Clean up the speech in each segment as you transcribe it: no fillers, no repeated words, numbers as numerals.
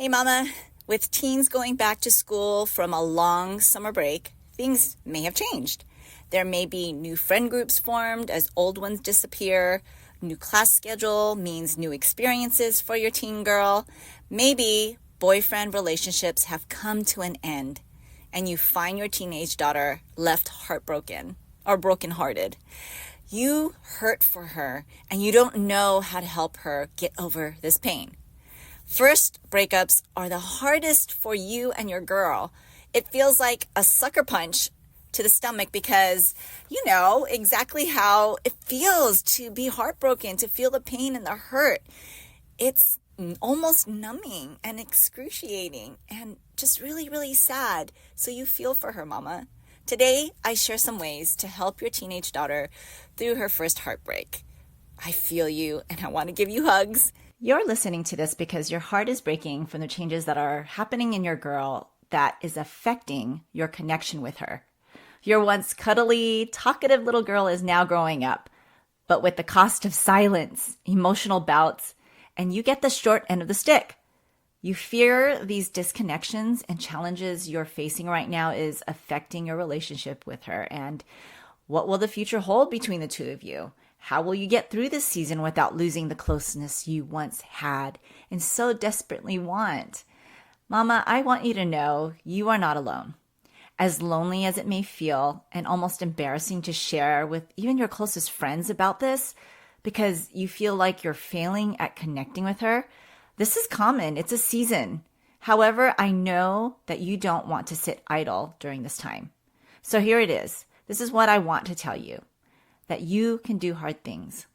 Hey mama, with teens going back to school from a long summer break, things may have changed. There may be new friend groups formed as old ones disappear. New class schedule means new experiences for your teen girl. Maybe boyfriend relationships have come to an end and you find your teenage daughter left heartbroken or broken-hearted. You hurt for her and you don't know how to help her get over this pain. First breakups are the hardest for you and your girl. It feels like a sucker punch to the stomach because you know exactly how it feels to be heartbroken, to feel the pain and the hurt. It's almost numbing and excruciating and just really, really sad. So you feel for her, mama. Today, I share some ways to help your teenage daughter through her first heartbreak. I feel you and I want to give you hugs. You're listening to this because your heart is breaking from the changes that are happening in your girl that is affecting your connection with her. Your once cuddly, talkative little girl is now growing up, but with the cost of silence, emotional bouts, and you get the short end of the stick. You fear these disconnections and challenges you're facing right now is affecting your relationship with her. And what will the future hold between the two of you? How will you get through this season without losing the closeness you once had and so desperately want? Mama, I want you to know you are not alone. As lonely as it may feel and almost embarrassing to share with even your closest friends about this because you feel like you're failing at connecting with her, this is common. It's a season. However, I know that you don't want to sit idle during this time. So here it is. This is what I want to tell you. That you can do hard things.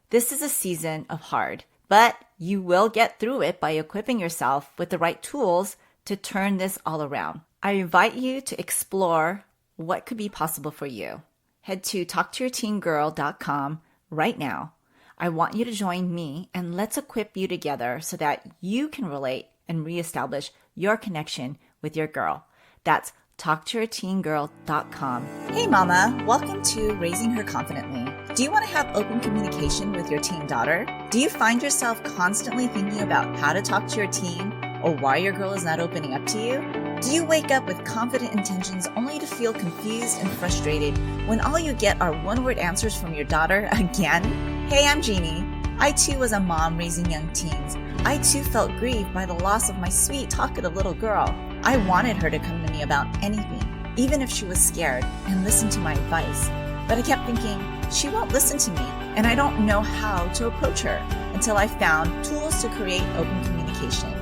This is a season of hard, but you will get through it by equipping yourself with the right tools to turn this all around. I invite you to explore what could be possible for you. Head to talktoyourteengirl.com right now. I want you to join me and let's equip you together so that you can relate and reestablish your connection with your girl. That's talktoyourteengirl.com. Hey mama, welcome to Raising Her Confidently. Do you want to have open communication with your teen daughter? Do you find yourself constantly thinking about how to talk to your teen or why your girl is not opening up to you? Do you wake up with confident intentions only to feel confused and frustrated when all you get are one-word answers from your daughter again? Hey, I'm Jeannie. I too was a mom raising young teens. I too felt grieved by the loss of my sweet, talkative little girl. I wanted her to come to me about anything, even if she was scared, and listen to my advice. But I kept thinking, she won't listen to me, and I don't know how to approach her until I found tools to create open communication.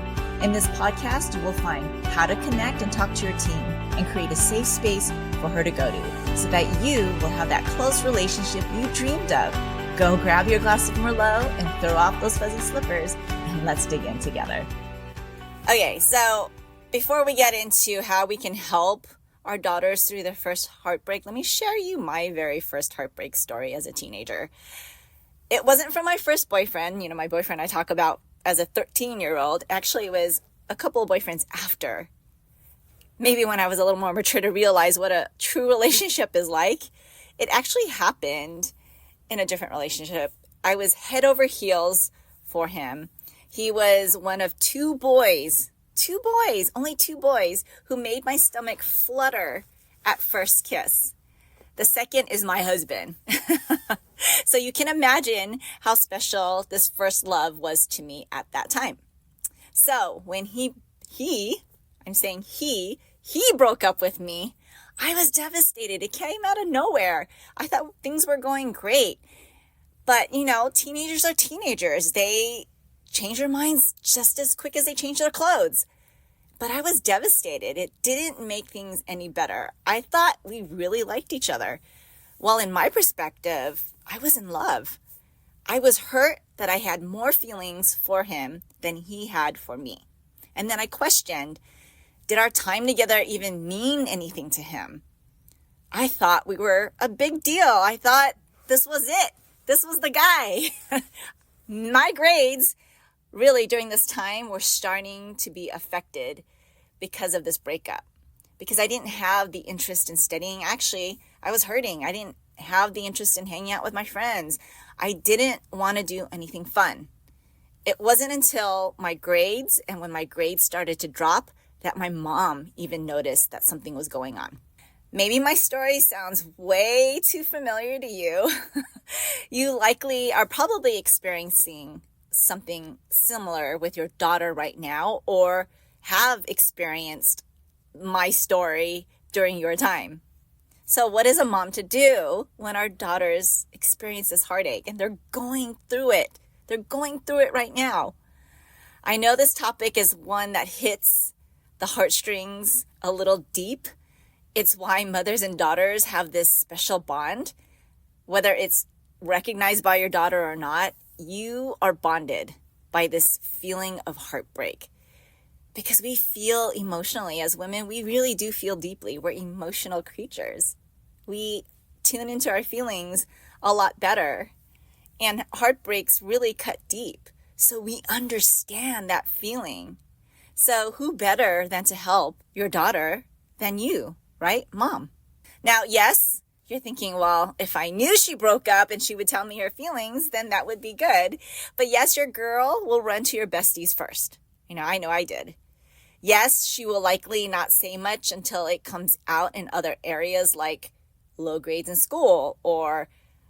In this podcast, you will find how to connect and talk to your teen and create a safe space for her to go to so that you will have that close relationship you dreamed of. Go grab your glass of Merlot and throw off those fuzzy slippers, and let's dig in together. Okay, so before we get into how we can help our daughters through their first heartbreak, let me share you my very first heartbreak story as a teenager. It wasn't from my first boyfriend, my boyfriend I talk about as a 13-year-old. Actually, it was a couple of boyfriends after. Maybe when I was a little more mature to realize what a true relationship is like. It actually happened in a different relationship. I was head over heels for him. He was one of only two boys who made my stomach flutter at first kiss. The second is my husband. So you can imagine how special this first love was to me at that time. So when he broke up with me, I was devastated. It came out of nowhere. I thought things were going great. But, teenagers are teenagers. They change their minds just as quick as they change their clothes. But I was devastated. It didn't make things any better. I thought we really liked each other. Well, in my perspective, I was in love. I was hurt that I had more feelings for him than he had for me. And then I questioned, did our time together even mean anything to him? I thought we were a big deal. I thought this was it. This was the guy. My grades really during this time were starting to be affected because of this breakup. Because I didn't have the interest in studying. Actually, I was hurting. I didn't have the interest in hanging out with my friends. I didn't want to do anything fun. It wasn't until my grades and when my grades started to drop that my mom even noticed that something was going on. Maybe my story sounds way too familiar to you. You likely are probably experiencing something similar with your daughter right now, or have experienced my story during your time. So what is a mom to do when our daughters experience this heartache and they're going through it? They're going through it right now. I know this topic is one that hits the heartstrings a little deep. It's why mothers and daughters have this special bond. Whether it's recognized by your daughter or not, you are bonded by this feeling of heartbreak. Because we feel emotionally as women, we really do feel deeply. We're emotional creatures. We tune into our feelings a lot better. And heartbreaks really cut deep. So we understand that feeling. So who better than to help your daughter than you, right? Mom. Now, yes, you're thinking, well, if I knew she broke up and she would tell me her feelings, then that would be good. But yes, your girl will run to your besties first. I know I did. Yes, she will likely not say much until it comes out in other areas like low grades in school, or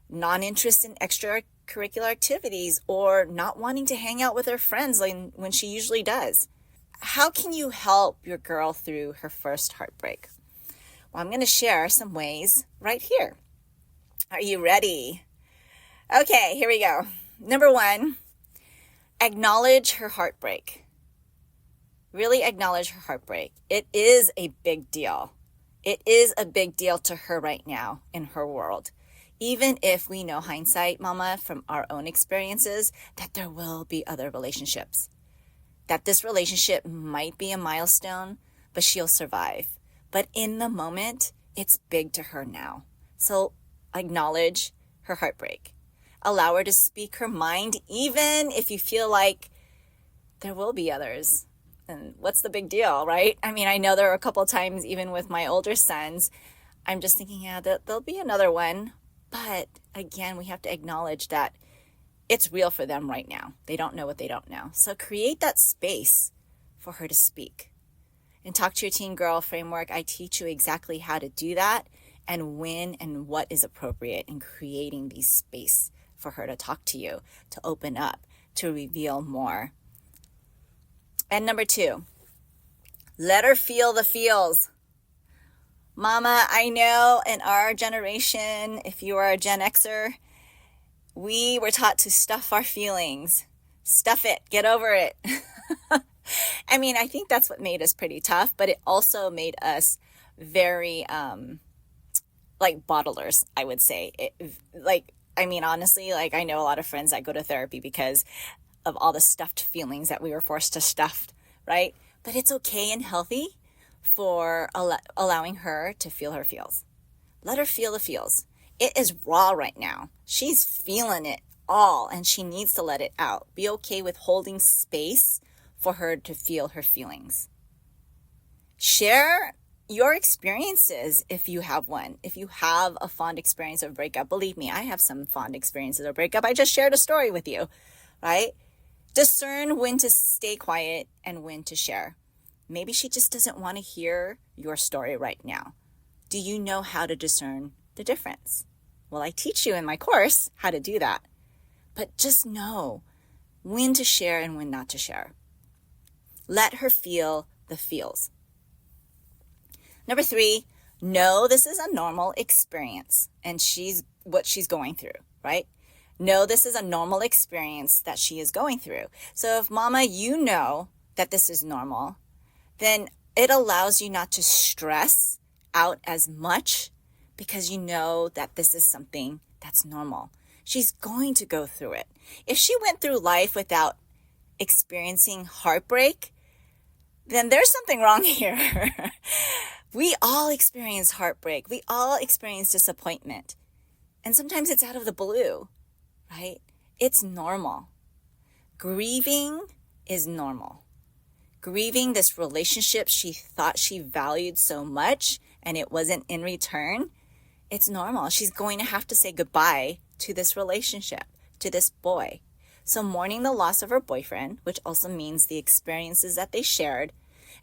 non-interest in extracurricular activities, or not wanting to hang out with her friends when she usually does. How can you help your girl through her first heartbreak? Well, I'm going to share some ways right here. Are you ready? Okay, here we go. Number 1, acknowledge her heartbreak. Really acknowledge her heartbreak. It is a big deal. It is a big deal to her right now in her world. Even if we know hindsight, mama, from our own experiences, that there will be other relationships. That this relationship might be a milestone, but she'll survive. But in the moment, it's big to her now. So acknowledge her heartbreak. Allow her to speak her mind, even if you feel like there will be others. And what's the big deal, right? I mean, I know there are a couple of times, even with my older sons, I'm just thinking, yeah, there'll be another one. But again, we have to acknowledge that it's real for them right now. They don't know what they don't know. So create that space for her to speak. In Talk to Your Teen Girl framework, I teach you exactly how to do that and when and what is appropriate in creating the space for her to talk to you, to open up, to reveal more. And number 2, let her feel the feels. Mama, I know in our generation, if you are a Gen Xer, we were taught to stuff our feelings. Stuff it. Get over it. I mean, I think that's what made us pretty tough, but it also made us very, like bottlers, I would say. Honestly, I know a lot of friends that go to therapy because of all the stuffed feelings that we were forced to stuff, right? But it's okay and healthy for allowing her to feel her feels. Let her feel the feels. It is raw right now. She's feeling it all and she needs to let it out. Be okay with holding space for her to feel her feelings. Share your experiences if you have one. If you have a fond experience of breakup, believe me, I have some fond experiences of breakup. I just shared a story with you, right? Discern when to stay quiet and when to share. Maybe she just doesn't want to hear your story right now. Do you know how to discern the difference? Well, I teach you in my course how to do that. But just know when to share and when not to share. Let her feel the feels. Number 3, know this is a normal experience and what she's going through, right? Know this is a normal experience that she is going through. So if mama, you know that this is normal, then it allows you not to stress out as much because you know that this is something that's normal. She's going to go through it. If she went through life without experiencing heartbreak, then there's something wrong here. We all experience heartbreak. We all experience disappointment. And sometimes it's out of the blue, right? It's normal. Grieving is normal. Grieving this relationship she thought she valued so much and it wasn't in return, it's normal. She's going to have to say goodbye to this relationship, to this boy. So mourning the loss of her boyfriend, which also means the experiences that they shared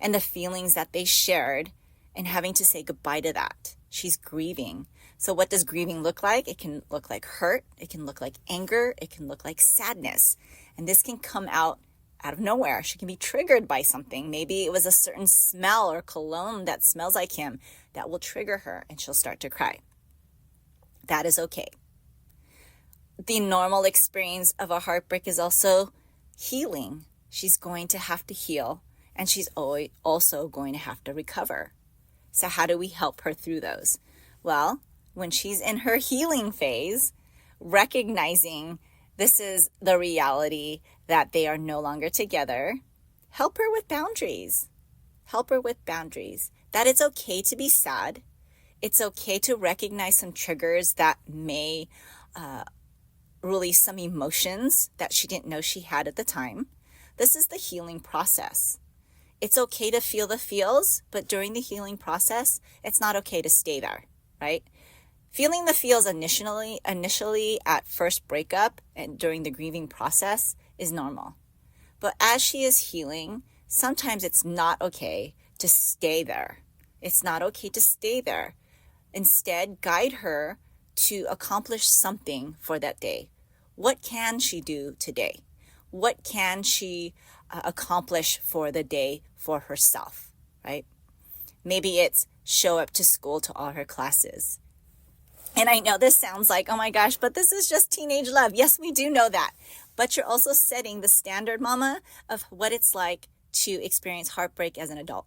and the feelings that they shared, and having to say goodbye to that. She's grieving. So what does grieving look like? It can look like hurt. It can look like anger. It can look like sadness. And this can come out of nowhere. She can be triggered by something. Maybe it was a certain smell or cologne that smells like him that will trigger her and she'll start to cry. That is okay. The normal experience of a heartbreak is also healing. She's going to have to heal, and she's also going to have to recover. So how do we help her through those? Well, when she's in her healing phase, recognizing this is the reality that they are no longer together, help her with boundaries. Help her with boundaries. That it's okay to be sad. It's okay to recognize some triggers that may release some emotions that she didn't know she had at the time. This is the healing process. It's okay to feel the feels, but during the healing process, it's not okay to stay there, right? Feeling the feels initially at first breakup and during the grieving process is normal. But as she is healing, sometimes it's not okay to stay there. It's not okay to stay there. Instead, guide her to accomplish something for that day. What can she do today? What can she accomplish for the day for herself, right? Maybe it's show up to school to all her classes. And I know this sounds like, oh my gosh, but this is just teenage love. Yes, we do know that. But you're also setting the standard, mama, of what it's like to experience heartbreak as an adult.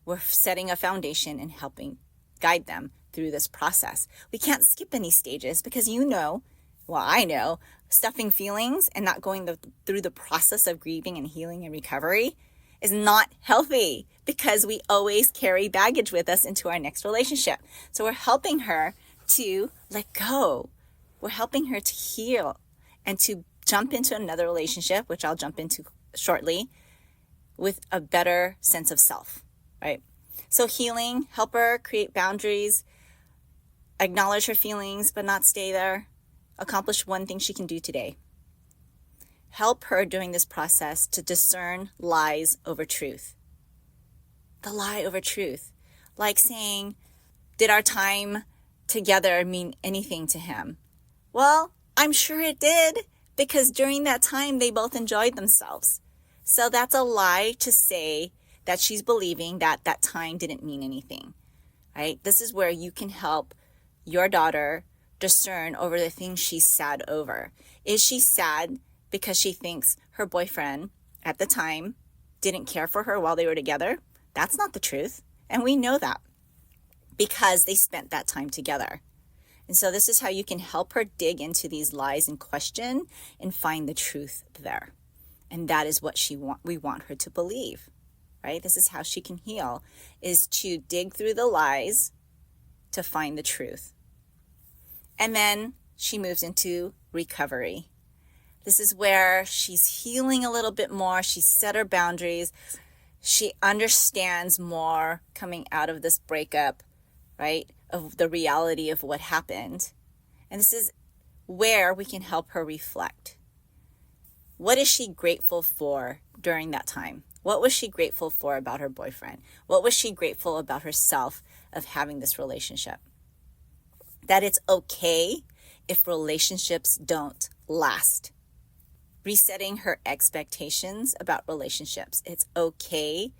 We're setting a foundation and helping guide them through this process. We can't skip any stages because I know, stuffing feelings and not going through the process of grieving and healing and recovery is not healthy because we always carry baggage with us into our next relationship. So we're helping her to let go. We're helping her to heal and to jump into another relationship, which I'll jump into shortly, with a better sense of self, right? So healing, help her create boundaries, acknowledge her feelings, but not stay there. Accomplish one thing she can do today. Help her during this process to discern lies over truth. The lie over truth. Like saying, did our time together mean anything to him? Well, I'm sure it did, because during that time they both enjoyed themselves. So that's a lie to say that she's believing that that time didn't mean anything, right? This is where you can help your daughter discern over the things she's sad over. Is she sad because she thinks her boyfriend at the time didn't care for her while they were together? That's not the truth. And we know that because they spent that time together. And so this is how you can help her dig into these lies and question and find the truth there. And that is what we want her to believe, right? This is how she can heal, is to dig through the lies to find the truth. And then she moves into recovery. This is where she's healing a little bit more. She's set her boundaries. She understands more coming out of this breakup, right? Of the reality of what happened. And this is where we can help her reflect. What is she grateful for during that time? What was she grateful for about her boyfriend? What was she grateful about herself of having this relationship? That it's okay if relationships don't last. Resetting her expectations about relationships. It's okay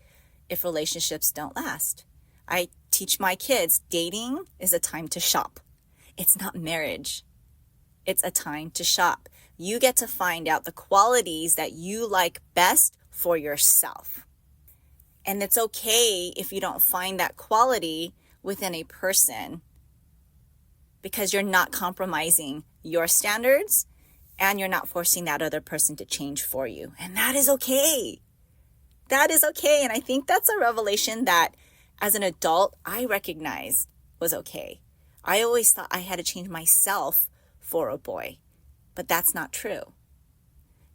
if relationships don't last. I teach my kids dating is a time to shop. It's not marriage. It's a time to shop. You get to find out the qualities that you like best for yourself. And it's okay if you don't find that quality within a person, because you're not compromising your standards and you're not forcing that other person to change for you. And that is okay. That is okay. And I think that's a revelation that as an adult, I recognized was okay. I always thought I had to change myself for a boy, but that's not true.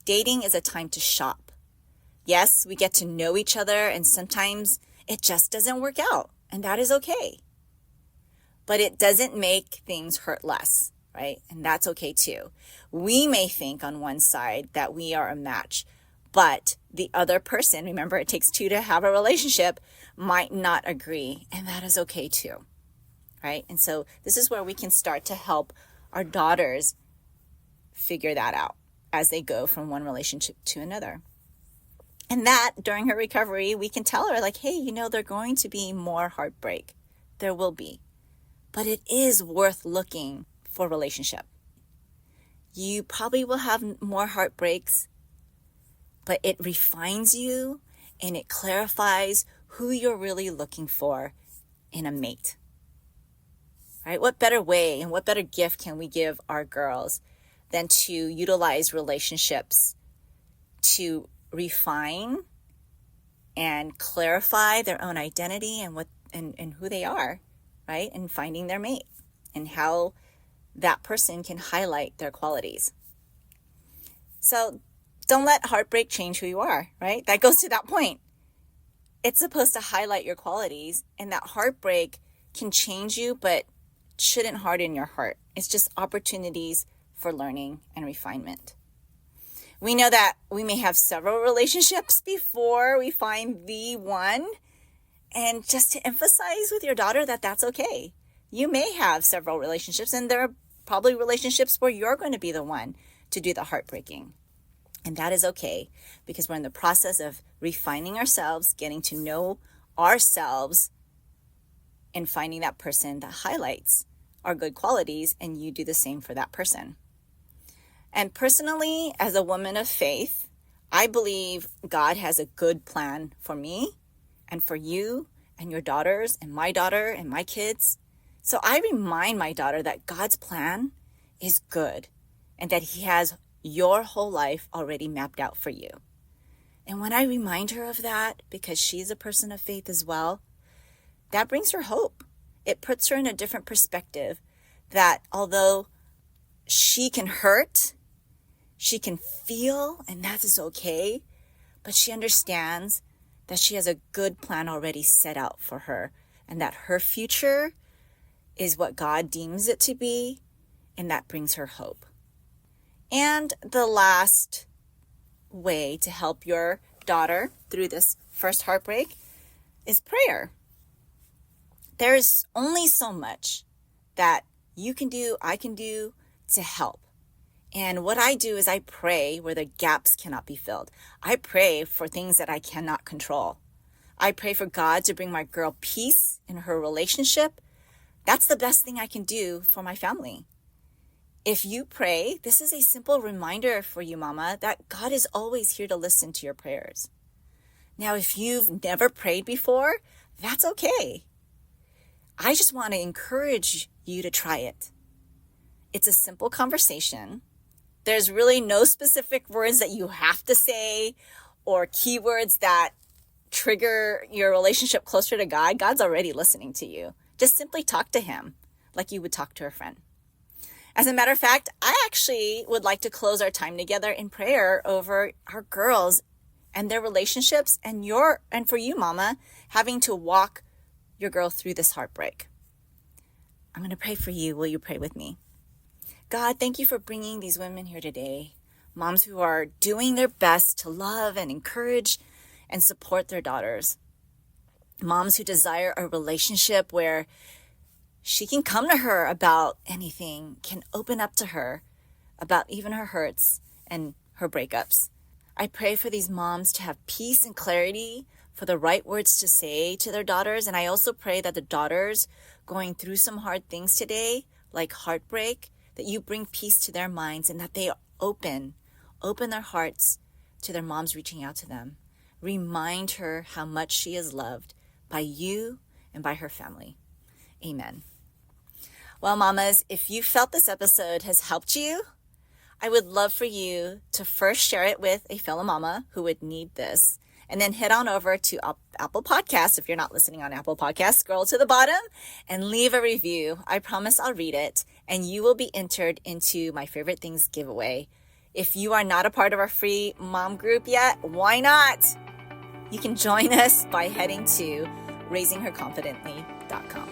Dating is a time to shop. Yes, we get to know each other and sometimes it just doesn't work out, and that is okay. But it doesn't make things hurt less, right? And that's okay too. We may think on one side that we are a match, but the other person, remember it takes two to have a relationship, might not agree. And that is okay too, right? And so this is where we can start to help our daughters figure that out as they go from one relationship to another. And that during her recovery, we can tell her like, hey, there's going to be more heartbreak. There will be. But it is worth looking for a relationship. You probably will have more heartbreaks, but it refines you and it clarifies who you're really looking for in a mate. Right? What better way and what better gift can we give our girls than to utilize relationships to refine and clarify their own identity and what and who they are, right? And finding their mate and how that person can highlight their qualities. So don't let heartbreak change who you are, right? That goes to that point. It's supposed to highlight your qualities, and that heartbreak can change you, but shouldn't harden your heart. It's just opportunities for learning and refinement. We know that we may have several relationships before we find the one. And just to emphasize with your daughter that that's okay. You may have several relationships, and there are probably relationships where you're going to be the one to do the heartbreaking. And that is okay, because we're in the process of refining ourselves, getting to know ourselves, and finding that person that highlights our good qualities, and you do the same for that person. And personally, as a woman of faith, I believe God has a good plan for me and for you and your daughters and my daughter and my kids. So I remind my daughter that God's plan is good and that he has your whole life already mapped out for you. And when I remind her of that, because she's a person of faith as well, that brings her hope. It puts her in a different perspective that although she can hurt, she can feel, and that is okay, but she understands that she has a good plan already set out for her and that her future is what God deems it to be, and that brings her hope. And the last way to help your daughter through this first heartbreak is prayer. There is only so much that you can do, I can do to help. And what I do is I pray where the gaps cannot be filled. I pray for things that I cannot control. I pray for God to bring my girl peace in her relationship. That's the best thing I can do for my family. If you pray, this is a simple reminder for you, Mama, that God is always here to listen to your prayers. Now, if you've never prayed before, that's okay. I just want to encourage you to try it. It's a simple conversation. There's really no specific words that you have to say or keywords that trigger your relationship closer to God. God's already listening to you. Just simply talk to him like you would talk to a friend. As a matter of fact, I actually would like to close our time together in prayer over our girls and their relationships and for you, Mama, having to walk your girl through this heartbreak. I'm going to pray for you. Will you pray with me? God, thank you for bringing these women here today, moms who are doing their best to love and encourage and support their daughters, moms who desire a relationship where she can come to her about anything, can open up to her about even her hurts and her breakups. I pray for these moms to have peace and clarity for the right words to say to their daughters. And I also pray that the daughters going through some hard things today, like heartbreak, that you bring peace to their minds and that they open their hearts to their moms reaching out to them. Remind her how much she is loved by you and by her family. Amen. Well, mamas, if you felt this episode has helped you, I would love for you to first share it with a fellow mama who would need this. And then head on over to Apple Podcasts. If you're not listening on Apple Podcasts, scroll to the bottom and leave a review. I promise I'll read it, and you will be entered into my Favorite Things giveaway. If you are not a part of our free mom group yet, why not? You can join us by heading to raisingherconfidently.com.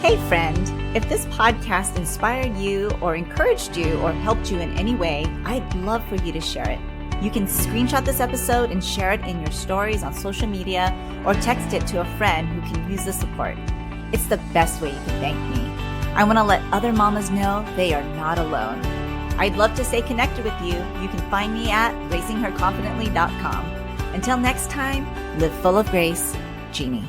Hey friend, if this podcast inspired you or encouraged you or helped you in any way, I'd love for you to share it. You can screenshot this episode and share it in your stories on social media or text it to a friend who can use the support. It's the best way you can thank me. I want to let other mamas know they are not alone. I'd love to stay connected with you. You can find me at raisingherconfidently.com. Until next time, live full of grace, Jeannie.